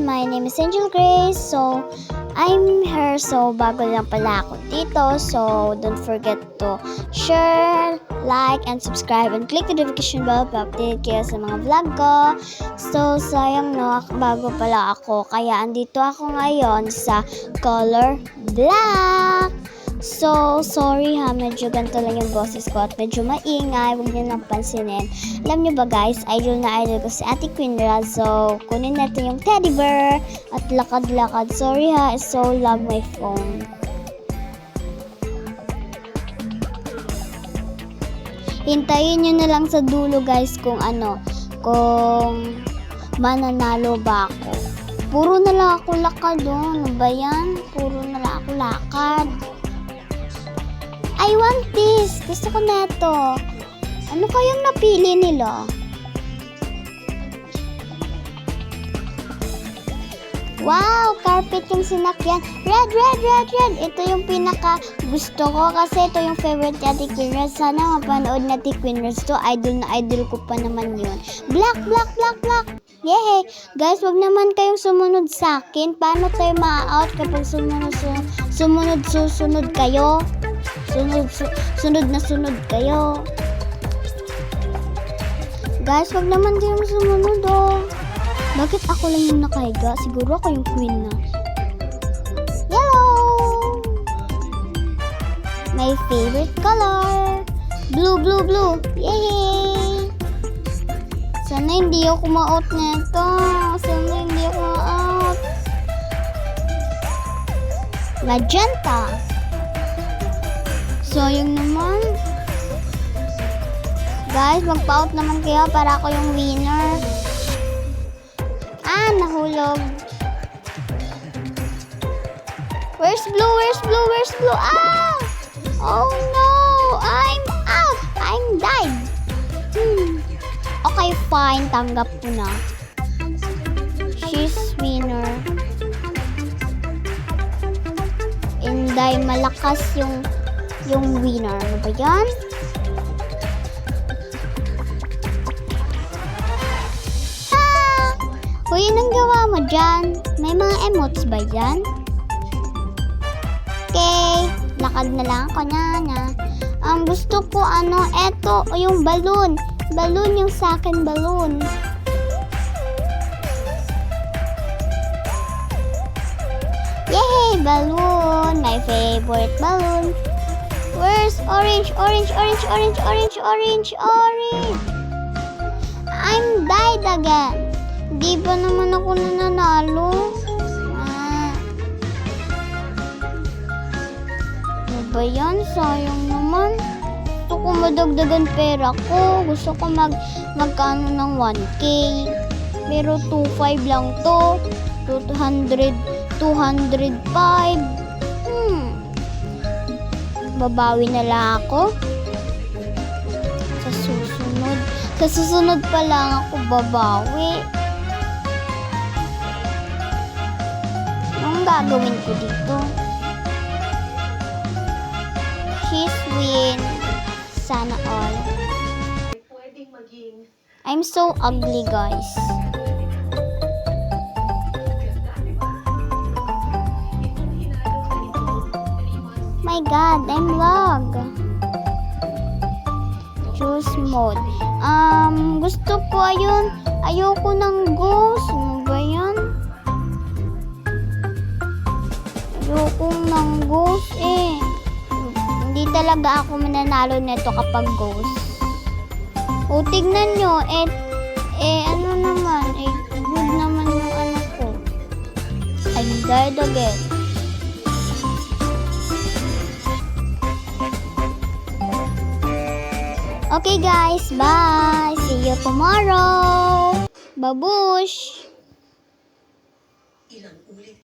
my name is Angel Grace. So, I'm here. So, bago lang pala ako dito. So, don't forget to share, like, and subscribe. And click the notification bell para update kayo sa mga vlog ko. So, sayang no, bago pala ako. Kaya, andito ako ngayon sa Color Black. So, sorry ha, medyo ganito lang yung boses ko at medyo maingay, huwag niyo nang pansinin. Alam niyo ba guys, idol na idol ko si Ate Quinra. So, kunin natin yung teddy bear at lakad-lakad. Sorry ha, I so love my phone. Hintayin niyo na lang sa dulo guys kung mananalo ba ako. Puro na lang ako lakad doon. Ano ba yan? Puro na lang ako lakad. I want this. Gusto ko na ito. Ano kayang napili nila? Wow! Carpet yung sinakyan. Red, red, red, red. Ito yung pinaka gusto ko kasi ito yung favorite ni Ate Quinra. Sana mapanood na Ate Quinra to. Idol na idol ko pa naman yun. Black, black, black, black. Yay! Guys, wag naman kayong sumunod sa akin. Paano tayo ma-out kapag susunod kayo? Sunod kayo. Guys, wag naman kayong sumunod oh. Bakit ako lang yung nakahiga? Siguro ako yung queen na. Yellow! My favorite color. Blue, blue, blue. Yay! Sana hindi ako ma-out nito. Sana hindi ako ma-out. Magenta. Sayang naman. Guys, mag-pa-out naman kayo para ako yung winner. Nahulog. Where's blue? Where's blue? Where's blue? Oh no! I'm out! I'm died. Okay, fine. Tanggap ko na. She's winner. Inday, malakas yung winner. Ano ba yan? Uy, anong gawa mo dyan? May mga emotes ba dyan? Okay, lakad na lang ako na. Gusto ko eto, yung balloon. Balloon yung sa akin, balloon. Yay, balloon. My favorite balloon. Where's orange, orange, orange, orange, orange, orange, orange? I'm died again. Di ba naman ako nananalo? Ano ba yan? Sayang naman. Gusto ko madagdagan pera ko. Gusto ko magkano ng 1K. Pero 2.5 lang to. 205. Babawi na lang ako. Sa susunod pa lang ako babawi. Anong gagawin ko dito? She's win. Sana all. I'm so ugly, guys. My God, I'm lag. Choose mode. Gusto ko ayun. Ayoko ng ghost. Ano ba yan? Ayokong ng ghost eh. Hindi talaga ako mananalo nito kapag ghost. O, tignan nyo. Ano naman. Good naman yung ano ko. I'm dead again. Okay guys, bye! See you tomorrow! Babush!